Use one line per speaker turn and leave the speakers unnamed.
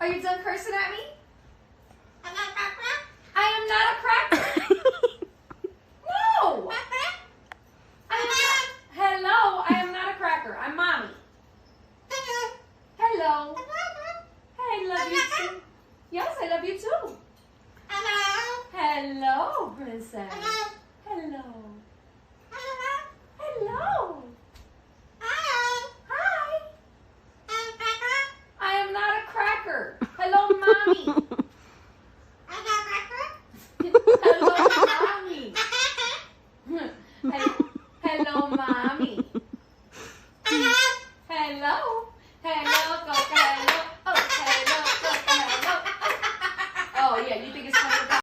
Are you done cursing at me? I am not a cracker. No. I am not. Hello, I am not a cracker. I'm mommy. Hello. Hey, love you too. Yes, I love you too. Hello, princess. Hello. Hello. Hi. I am not a cracker. Hello, mommy. Hello, mommy. Hello. Hello, Coca. Hello. Oh, hello, Coca. Hello. Oh, yeah, you think it's funny?